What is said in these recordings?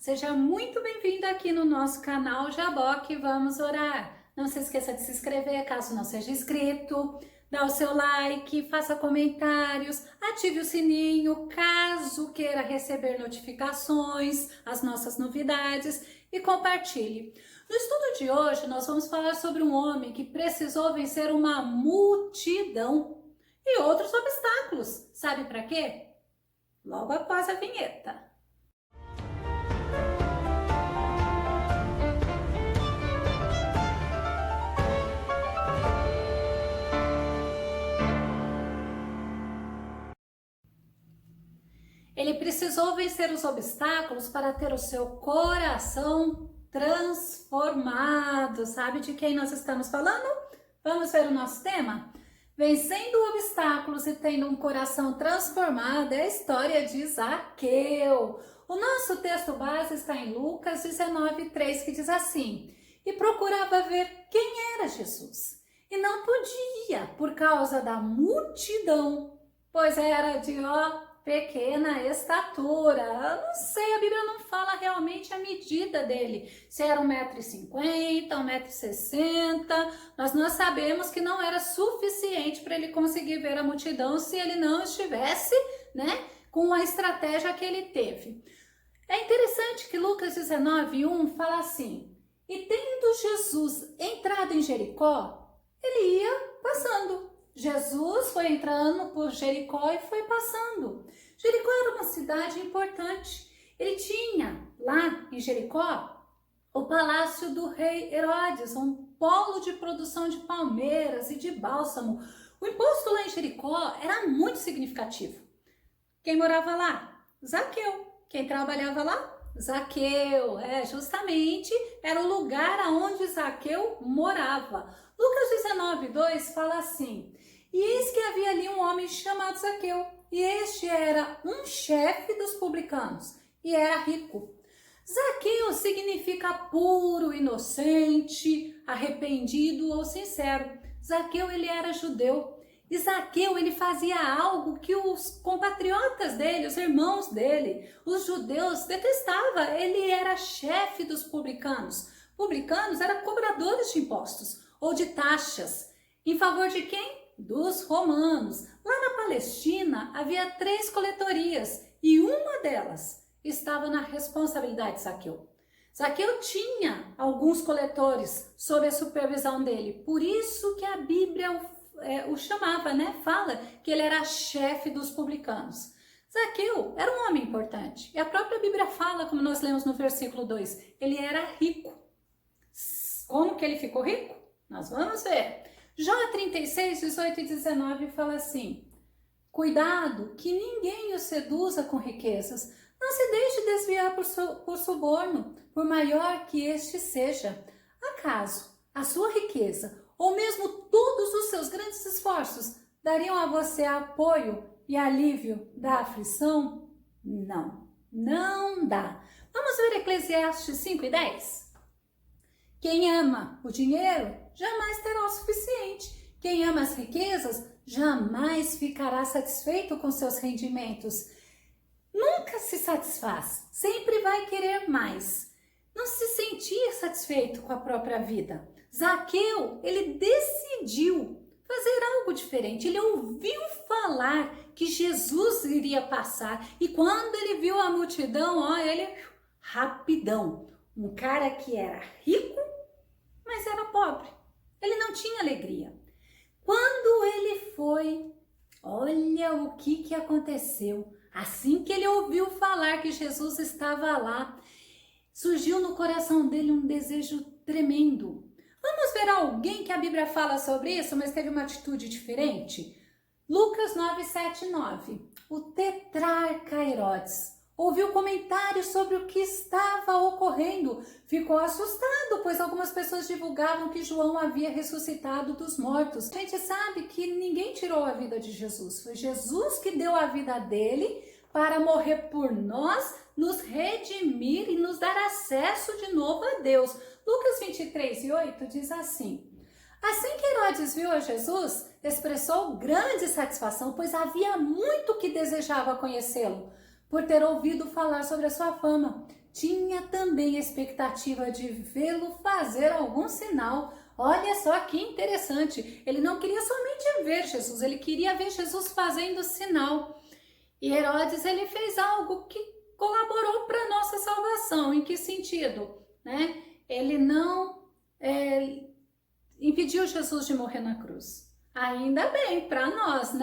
Seja muito bem-vindo aqui no nosso canal Jaboque Vamos Orar. Não se esqueça de se inscrever caso não seja inscrito, dá o seu like, faça comentários, ative o sininho caso queira receber notificações, as nossas novidades e compartilhe. No estudo de hoje nós vamos falar sobre um homem que precisou vencer uma multidão e outros obstáculos. Sabe para quê? Logo após a vinheta. Ele precisou vencer os obstáculos para ter o seu coração transformado. Sabe de quem nós estamos falando? Vamos ver o nosso tema? Vencendo obstáculos e tendo um coração transformado é a história de Zaqueu. O nosso texto base está em Lucas 19:3, que diz assim: E procurava ver quem era Jesus, e não podia por causa da multidão, pois era de pequena estatura. Eu não sei, a Bíblia não fala realmente a medida dele, se era 1,50 m, 1,60 m, mas nós sabemos que não era suficiente para ele conseguir ver a multidão se ele não estivesse, com a estratégia que ele teve. É interessante que Lucas 19:1 fala assim: E tendo Jesus entrado em Jericó, ele ia passando. Jesus foi entrando por Jericó e foi passando. Jericó era uma cidade importante. Ele tinha lá em Jericó o palácio do rei Herodes, um polo de produção de palmeiras e de bálsamo. O imposto lá em Jericó era muito significativo. Quem morava lá? Zaqueu. Quem trabalhava lá? Zaqueu. Justamente era o lugar aonde Zaqueu morava. Lucas 19:2 fala assim: E eis que havia ali um homem chamado Zaqueu, e este era um chefe dos publicanos, e era rico. Zaqueu significa puro, inocente, arrependido ou sincero. Zaqueu, ele era judeu. E Zaqueu, ele fazia algo que os compatriotas dele, os irmãos dele, os judeus detestavam. Ele era chefe dos publicanos. Publicanos eram cobradores de impostos ou de taxas. Em favor de quem? Dos romanos. Lá na Palestina havia 3 coletorias e uma delas estava na responsabilidade de Zaqueu. Zaqueu tinha alguns coletores sob a supervisão dele, por isso que a Bíblia o chamava, fala que ele era chefe dos publicanos. Zaqueu era um homem importante e a própria Bíblia fala, como nós lemos no versículo 2, ele era rico. Como que ele ficou rico? Nós vamos ver. Jó 36:18 e 19 fala assim: Cuidado que ninguém o seduza com riquezas, não se deixe desviar por suborno, por maior que este seja. Acaso a sua riqueza, ou mesmo todos os seus grandes esforços, dariam a você apoio e alívio da aflição? Não, não dá. Vamos ver Eclesiastes 5:10? Quem ama o dinheiro jamais terá o suficiente. Quem ama as riquezas jamais ficará satisfeito com seus rendimentos. Nunca se satisfaz, sempre vai querer mais. Não se sentir satisfeito com a própria vida. Zaqueu, ele decidiu fazer algo diferente. Ele ouviu falar que Jesus iria passar e quando ele viu a multidão, ele rapidão. Um cara que era rico, mas era pobre. Ele não tinha alegria. Quando ele foi, olha o que aconteceu. Assim que ele ouviu falar que Jesus estava lá, surgiu no coração dele um desejo tremendo. Vamos ver alguém que a Bíblia fala sobre isso, mas teve uma atitude diferente? Lucas 9:7-9. O tetrarca Herodes ouviu comentários sobre o que estava ocorrendo. Ficou assustado, pois algumas pessoas divulgavam que João havia ressuscitado dos mortos. A gente sabe que ninguém tirou a vida de Jesus. Foi Jesus que deu a vida dele para morrer por nós, nos redimir e nos dar acesso de novo a Deus. Lucas 23:8 diz assim: Assim que Herodes viu a Jesus, expressou grande satisfação, pois havia muito que desejava conhecê-lo. por ter ouvido falar sobre a sua fama. Tinha também a expectativa de vê-lo fazer algum sinal. Olha só que interessante, ele não queria somente ver Jesus, ele queria ver Jesus fazendo sinal. E Herodes, ele fez algo que colaborou para a nossa salvação. Em que sentido? Ele não impediu Jesus de morrer na cruz. Ainda bem para nós,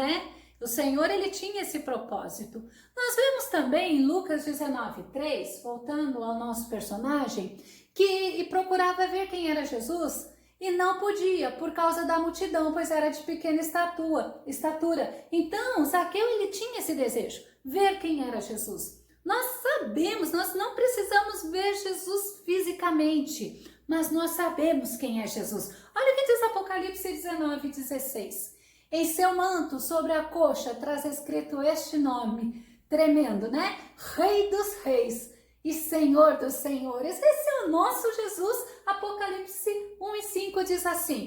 O Senhor, ele tinha esse propósito. Nós vemos também em Lucas 19:3, voltando ao nosso personagem, que procurava ver quem era Jesus e não podia por causa da multidão, pois era de pequena estatura. Então, Zaqueu, ele tinha esse desejo, ver quem era Jesus. Nós sabemos, nós não precisamos ver Jesus fisicamente, mas nós sabemos quem é Jesus. Olha o que diz Apocalipse 19:16. Em seu manto, sobre a coxa, traz escrito este nome, tremendo, Rei dos Reis e Senhor dos Senhores. Esse é o nosso Jesus. Apocalipse 1:5 diz assim: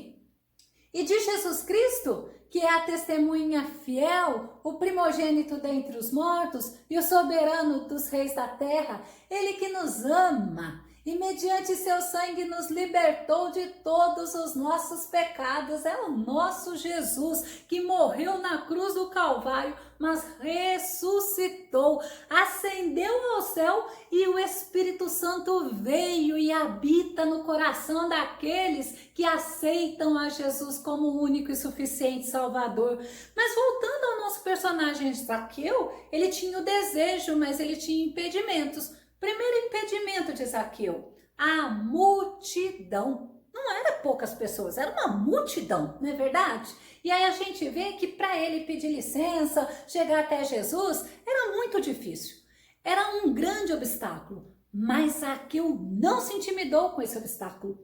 e de Jesus Cristo, que é a testemunha fiel, o primogênito dentre os mortos e o soberano dos reis da terra, ele que nos ama e mediante seu sangue nos libertou de todos os nossos pecados. É o nosso Jesus que morreu na cruz do Calvário, mas ressuscitou, ascendeu ao céu e o Espírito Santo veio e habita no coração daqueles que aceitam a Jesus como o único e suficiente Salvador. Mas voltando ao nosso personagem Zaqueu, ele tinha o desejo, mas ele tinha impedimentos. Primeiro impedimento de Zaqueu, a multidão. Não era poucas pessoas, era uma multidão, não é verdade? E aí a gente vê que para ele pedir licença, chegar até Jesus, era muito difícil. Era um grande obstáculo, mas Zaqueu não se intimidou com esse obstáculo.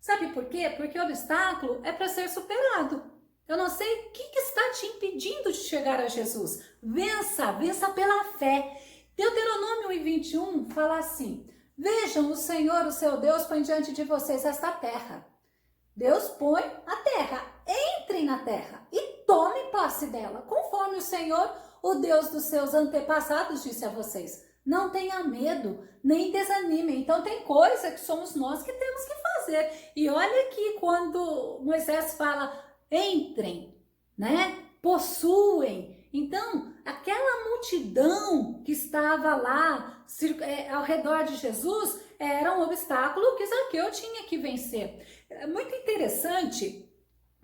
Sabe por quê? Porque o obstáculo é para ser superado. Eu não sei o que está te impedindo de chegar a Jesus. Vença pela fé. Deuteronômio 1:21 fala assim: vejam, o Senhor, o seu Deus, põe diante de vocês esta terra. Deus põe a terra, entrem na terra e tomem posse dela, conforme o Senhor, o Deus dos seus antepassados, disse a vocês. Não tenha medo, nem desanimem. Então tem coisa que somos nós que temos que fazer. E olha aqui quando Moisés fala, entrem, possuem. Então, aquela multidão que estava lá ao redor de Jesus era um obstáculo que Zaqueu tinha que vencer. É muito interessante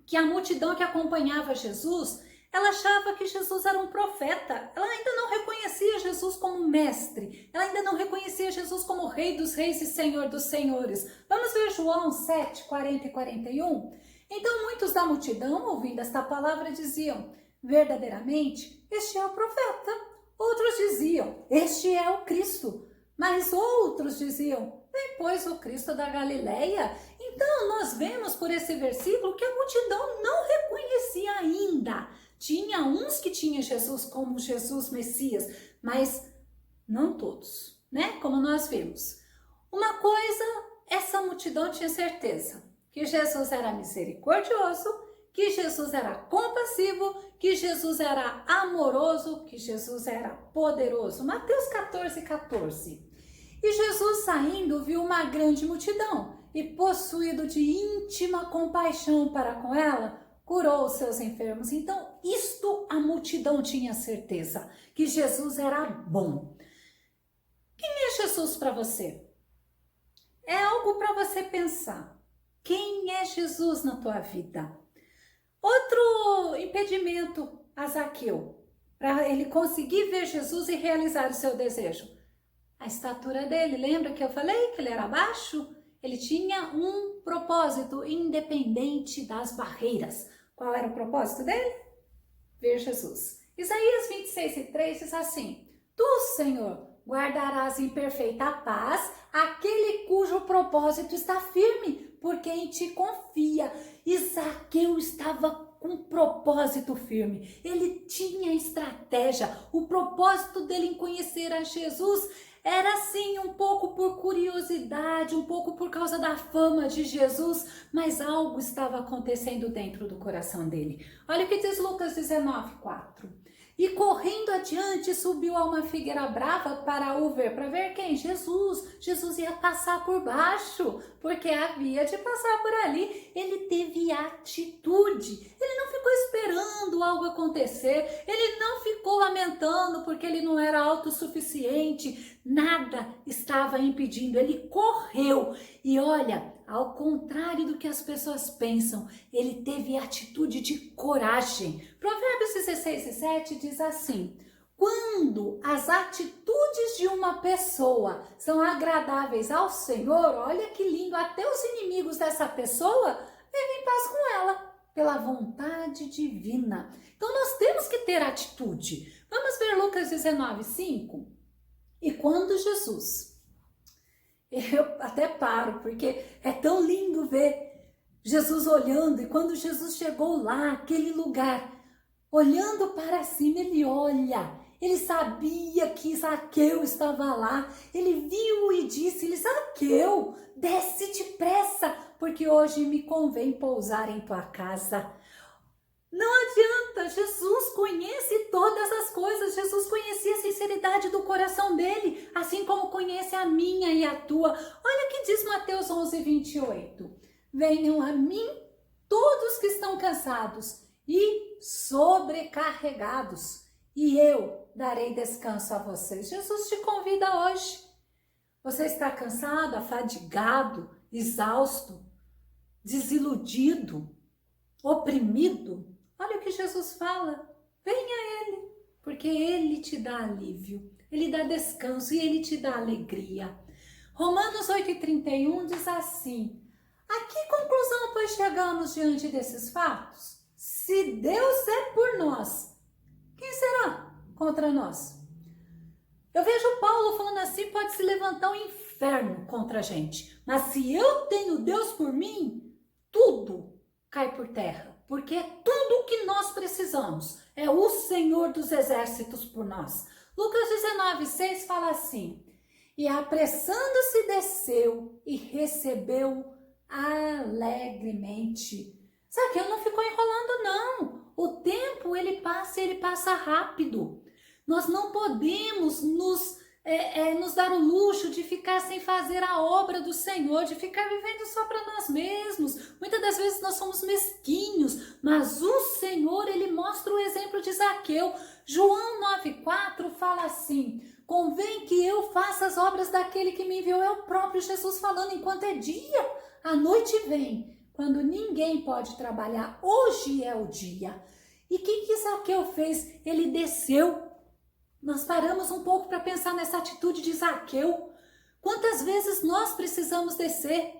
que a multidão que acompanhava Jesus, ela achava que Jesus era um profeta. Ela ainda não reconhecia Jesus como mestre. Ela ainda não reconhecia Jesus como Rei dos Reis e Senhor dos Senhores. Vamos ver João 7:40 e 41? Então, muitos da multidão, ouvindo esta palavra, diziam: verdadeiramente, este é o profeta. Outros diziam, este é o Cristo. Mas outros diziam, vem pois o Cristo da Galileia. Então nós vemos por esse versículo que a multidão não reconhecia ainda. Tinha uns que tinham Jesus como Jesus Messias, mas não todos, Como nós vimos. Uma coisa, essa multidão tinha certeza, que Jesus era misericordioso, que Jesus era compassivo, que Jesus era amoroso, que Jesus era poderoso. Mateus 14:14. E Jesus, saindo, viu uma grande multidão e, possuído de íntima compaixão para com ela, curou os seus enfermos. Então, isto a multidão tinha certeza, que Jesus era bom. Quem é Jesus para você? É algo para você pensar. Quem é Jesus na tua vida? Outro impedimento a Zaqueu, para ele conseguir ver Jesus e realizar o seu desejo. A estatura dele, lembra que eu falei que ele era baixo? Ele tinha um propósito independente das barreiras. Qual era o propósito dele? Ver Jesus. Isaías 26:3 diz assim: tu, Senhor, guardarás em perfeita paz aquele cujo propósito está firme, porque em ti confia. E Zaqueu estava com um propósito firme. Ele tinha estratégia. O propósito dele em conhecer a Jesus era assim, um pouco por curiosidade, um pouco por causa da fama de Jesus, mas algo estava acontecendo dentro do coração dele. Olha o que diz Lucas 19:4. E correndo adiante, subiu a uma figueira brava para o ver. Para ver quem? Jesus. Jesus ia passar por baixo, porque havia de passar por ali. Ele teve atitude. Ele não ficou esperando algo acontecer. Ele não ficou lamentando porque ele não era autossuficiente. Nada estava impedindo. Ele correu. E olha, ao contrário do que as pessoas pensam, ele teve atitude de coragem. Provérbios 16:7 diz assim: quando as atitudes de uma pessoa são agradáveis ao Senhor, olha que lindo, até os inimigos dessa pessoa vivem em paz com ela, pela vontade divina. Então nós temos que ter atitude. Vamos ver Lucas 19:5? E quando Jesus, eu até paro, porque é tão lindo ver Jesus olhando, e quando Jesus chegou lá, aquele lugar, olhando para cima, ele olha, ele sabia que Zaqueu estava lá, ele viu e disse-lhe: Zaqueu, desce depressa, porque hoje me convém pousar em tua casa. Não adianta, Jesus conhece todas as coisas, Jesus conhecia a sinceridade do coração dele, assim como conhece a minha e a tua. Olha o que diz Mateus 11:28. Venham a mim todos que estão cansados e sobrecarregados, e eu darei descanso a vocês. Jesus te convida hoje. Você está cansado, afadigado, exausto, desiludido, oprimido? Olha o que Jesus fala: venha a Ele, porque Ele te dá alívio, Ele dá descanso e Ele te dá alegria. Romanos 8:31 diz assim: a que conclusão, pois, chegamos diante desses fatos? Se Deus é por nós, quem será contra nós? Eu vejo Paulo falando assim: pode se levantar um inferno contra a gente, mas se eu tenho Deus por mim, tudo cai por terra, porque é tudo o que nós precisamos, é o Senhor dos exércitos por nós. Lucas 19:6 fala assim: e apressando-se desceu e recebeu alegremente. Zaqueu não ficou enrolando, não. O tempo ele passa rápido. Nós não podemos nos dar o luxo de ficar sem fazer a obra do Senhor, de ficar vivendo só para nós mesmos. Muitas das vezes nós somos mesquinhos, mas o Senhor, ele mostra o exemplo de Zaqueu. João 9:4 fala assim: convém que eu faça as obras daquele que me enviou. É o próprio Jesus falando, enquanto é dia, a noite vem, quando ninguém pode trabalhar. Hoje é o dia. E o que Zaqueu fez? Ele desceu. Nós paramos um pouco para pensar nessa atitude de Zaqueu. Quantas vezes nós precisamos descer?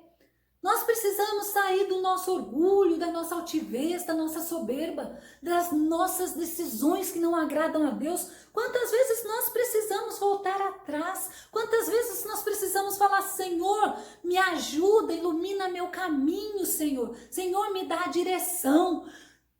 Nós precisamos sair do nosso orgulho, da nossa altivez, da nossa soberba, das nossas decisões que não agradam a Deus. Quantas vezes nós precisamos voltar atrás? Quantas vezes nós precisamos falar: Senhor, me ajuda, ilumina meu caminho, Senhor. Senhor, me dá a direção.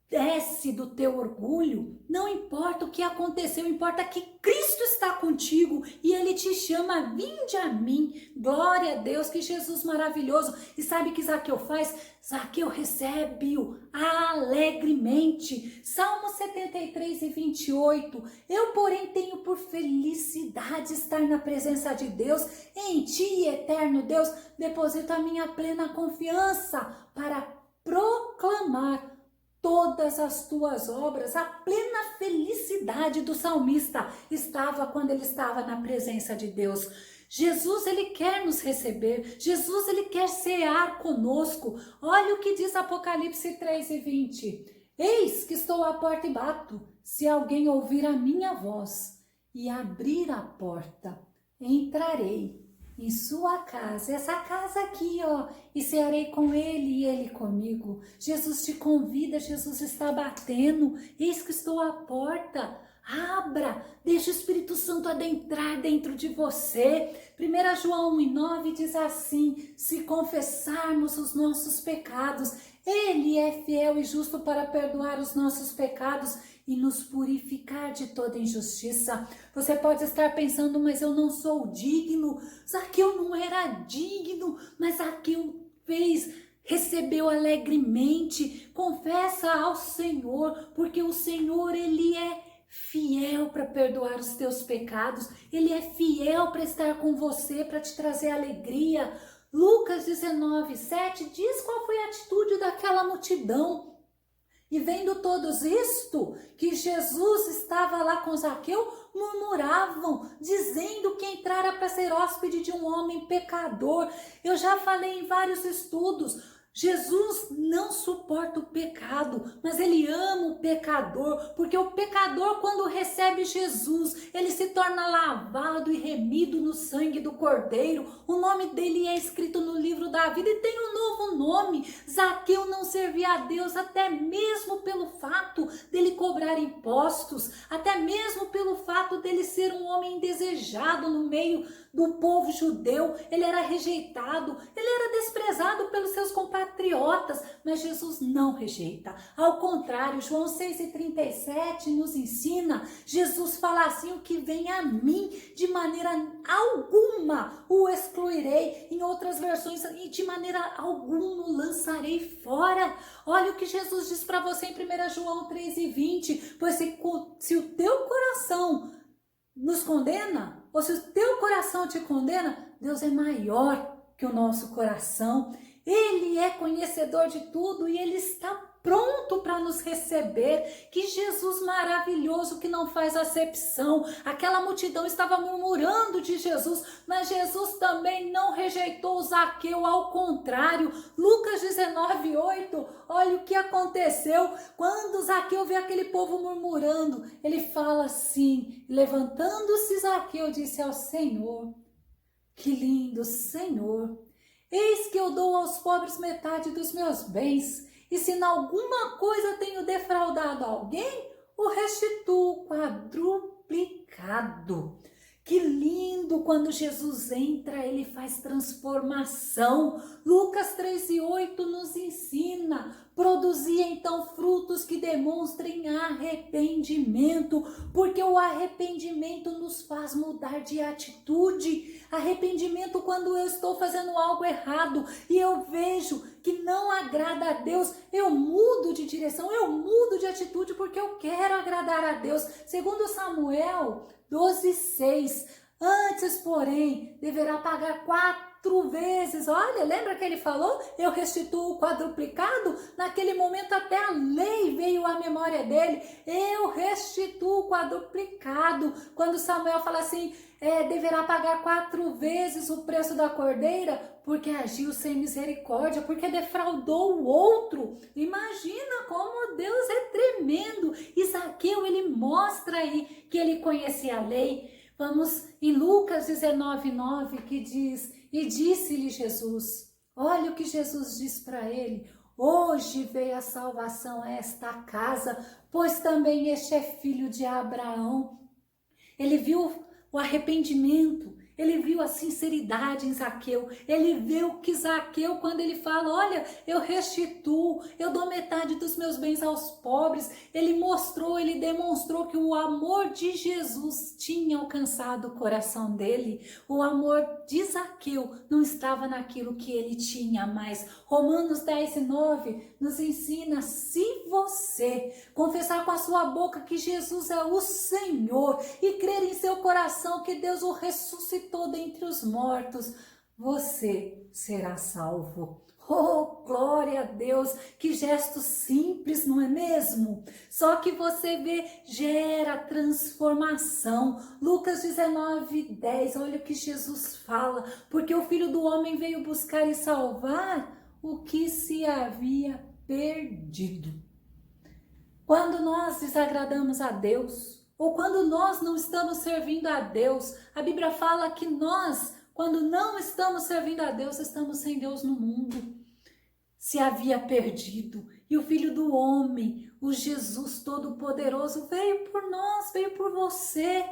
Desce do teu orgulho, não importa o que aconteceu, importa que Cristo está contigo e Ele te chama: vinde a mim. Glória a Deus, que Jesus maravilhoso. E sabe o que Zaqueu faz? Zaqueu recebe-o alegremente. Salmo 73:28. Eu, porém, tenho por felicidade estar na presença de Deus. Em ti, eterno Deus, deposito a minha plena confiança para proclamar todas as tuas obras. A plena felicidade do salmista estava quando ele estava na presença de Deus. Jesus, ele quer nos receber. Jesus, ele quer cear conosco. Olha o que diz Apocalipse 3:20. Eis que estou à porta e bato. Se alguém ouvir a minha voz e abrir a porta, entrarei em sua casa, essa casa aqui, ó, e cearei com ele e ele comigo. Jesus te convida, Jesus está batendo. Eis que estou à porta. Abra, deixa o Espírito Santo adentrar dentro de você. 1 João 1:9 diz assim: se confessarmos os nossos pecados, Ele é fiel e justo para perdoar os nossos pecados e nos purificar de toda injustiça. Você pode estar pensando: mas eu não sou digno. Zaqueu não era digno, mas Zaqueu recebeu alegremente. Confessa ao Senhor, porque o Senhor, ele é fiel para perdoar os teus pecados, Ele é fiel para estar com você, para te trazer alegria. Lucas 19:7 diz qual foi a atitude daquela multidão. E vendo todos isto, que Jesus estava lá com Zaqueu, murmuravam, dizendo que entrara para ser hóspede de um homem pecador. Eu já falei em vários estudos, Jesus não suporta o pecado, mas Ele ama o pecador, porque o pecador, quando recebe Jesus, ele se torna lavado e remido no sangue do Cordeiro. O nome dele é escrito no livro da vida e tem um novo nome. Zaqueu não servia a Deus até mesmo pelo fato dele cobrar impostos, até mesmo pelo fato dele ser um homem indesejado no meio do povo judeu. Ele era rejeitado, ele era desprezado pelos seus compatriotas, mas Jesus não rejeita. Ao contrário, João 6,37 nos ensina, Jesus fala assim: o que vem a mim, de maneira alguma o excluirei. Em outras versões, de maneira alguma o lançarei fora. Olha o que Jesus diz para você em 1 João 3,20, pois se o teu coração nos condena, ou se o teu coração te condena, Deus é maior que o nosso coração. Ele é conhecedor de tudo e Ele está pronto para nos receber. Que Jesus maravilhoso, que não faz acepção. Aquela multidão estava murmurando de Jesus, mas Jesus também não rejeitou Zaqueu, ao contrário. Lucas 19:8, olha o que aconteceu. Quando Zaqueu vê aquele povo murmurando, ele fala assim: levantando-se Zaqueu, disse ao Senhor, que lindo, Senhor, eis que eu dou aos pobres metade dos meus bens, e se em alguma coisa tenho defraudado alguém, o restituo quadruplicado. Que lindo, quando Jesus entra, ele faz transformação. Lucas 13:8 nos ensina: produzir então frutos que demonstrem arrependimento, porque o arrependimento nos faz mudar de atitude. Arrependimento quando eu estou fazendo algo errado e eu vejo que não agrada a Deus, eu mudo de direção, eu mudo de atitude porque eu quero agradar a Deus. Segundo Samuel 12:6, antes, porém, deverá pagar 4 vezes. Olha, lembra que ele falou? Eu restituo quadruplicado? Naquele momento até a lei veio à memória dele. Eu restituo quadruplicado. Quando Samuel fala assim, deverá pagar 4 vezes o preço da cordeira, porque agiu sem misericórdia, porque defraudou o outro. Imagina como Deus é tremendo. E Zaqueu, ele mostra aí que ele conhecia a lei. Vamos em Lucas 19:9, que diz: e disse-lhe Jesus, olha o que Jesus diz para ele: hoje veio a salvação a esta casa, pois também este é filho de Abraão. Ele viu o arrependimento, ele viu a sinceridade em Zaqueu, ele viu que Zaqueu, quando ele fala, olha, eu restituo, eu dou metade dos meus bens aos pobres, ele mostrou, ele demonstrou que o amor de Jesus tinha alcançado o coração dele. O amor de Zaqueu não estava naquilo que ele tinha, mas Romanos 10:9 nos ensina: se você confessar com a sua boca que Jesus é o Senhor e crer em seu coração que Deus o ressuscitou dentre os mortos, você será salvo. Oh, glória a Deus, que gesto simples, não é mesmo? Só que você vê, gera transformação. Lucas 19:10, olha o que Jesus fala: porque o Filho do Homem veio buscar e salvar o que se havia perdido. Quando nós desagradamos a Deus, ou quando nós não estamos servindo a Deus, a Bíblia fala que nós, quando não estamos servindo a Deus, estamos sem Deus no mundo. Se havia perdido. E o Filho do Homem, o Jesus Todo-Poderoso, veio por nós, veio por você.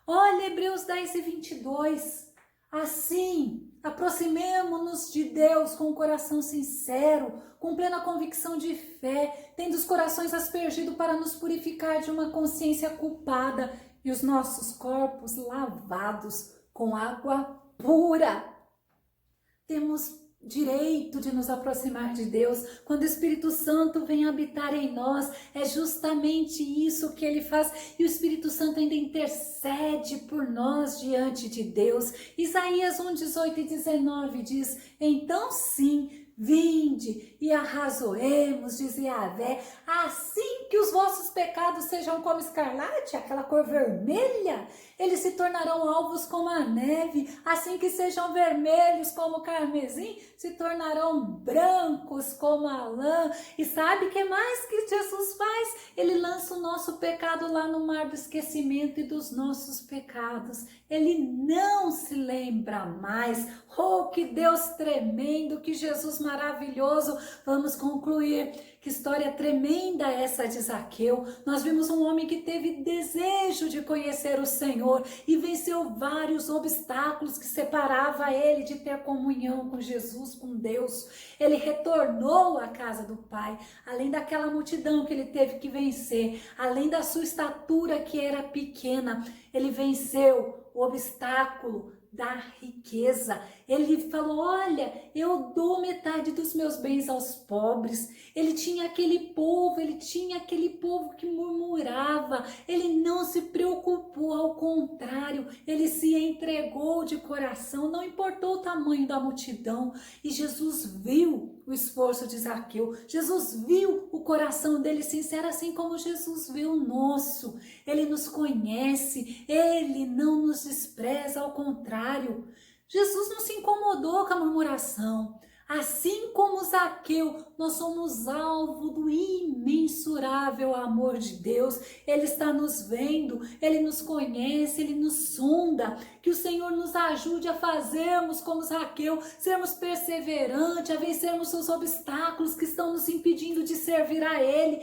Olha Hebreus 10:22. Assim, aproximemo-nos de Deus com um coração sincero, com plena convicção de fé, tendo os corações aspergidos para nos purificar de uma consciência culpada e os nossos corpos lavados com água pura. Temos direito de nos aproximar de Deus. Quando o Espírito Santo vem habitar em nós, é justamente isso que ele faz. E o Espírito Santo ainda intercede por nós diante de Deus. Isaías 1, 18 e 19 diz: então sim, vinde e arrazoemos, diz Yahvé, assim que os vossos pecados sejam como escarlate, aquela cor vermelha, eles se tornarão alvos como a neve, assim que sejam vermelhos como o carmesim, se tornarão brancos como a lã. E sabe o que mais que Jesus faz? Ele lança o nosso pecado lá no mar do esquecimento e dos nossos pecados. Ele não se lembra mais. Oh, que Deus tremendo, que Jesus maravilhoso. Vamos concluir. Que história tremenda essa de Zaqueu. Nós vimos um homem que teve desejo de conhecer o Senhor e venceu vários obstáculos que separavam ele de ter comunhão com Jesus, com Deus. Ele retornou à casa do Pai, além daquela multidão que ele teve que vencer, além da sua estatura que era pequena, ele venceu o obstáculo da riqueza. Ele falou: olha, eu dou metade dos meus bens aos pobres. Ele tinha aquele povo que murmurava. Ele não se preocupou, ao contrário, ele se entregou de coração, não importou o tamanho da multidão. E Jesus viu o esforço de Zaqueu, Jesus viu o coração dele sincero, assim como Jesus viu o nosso. Ele nos conhece, ele não nos despreza, ao contrário. Jesus não se incomodou com a murmuração. Assim como Zaqueu, nós somos alvo do imensurável amor de Deus. Ele está nos vendo, ele nos conhece, ele nos sonda. Que o Senhor nos ajude a fazermos como Zaqueu, sermos perseverantes, a vencermos os obstáculos que estão nos impedindo de servir a Ele.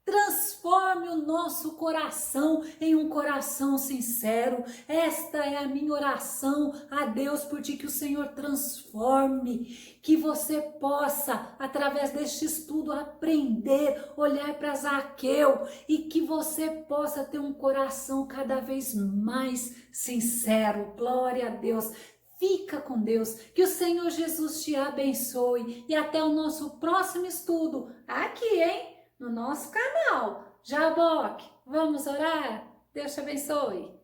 Transforme o nosso coração em um coração sincero. Esta é a minha oração a Deus por ti, que o Senhor transforme, que você possa, através deste estudo, aprender, olhar para Zaqueu e que você possa ter um coração cada vez mais sincero. Glória a Deus. Fica com Deus, que o Senhor Jesus te abençoe e até o nosso próximo estudo aqui, hein? No nosso canal, Jaboque. Vamos orar? Deus te abençoe.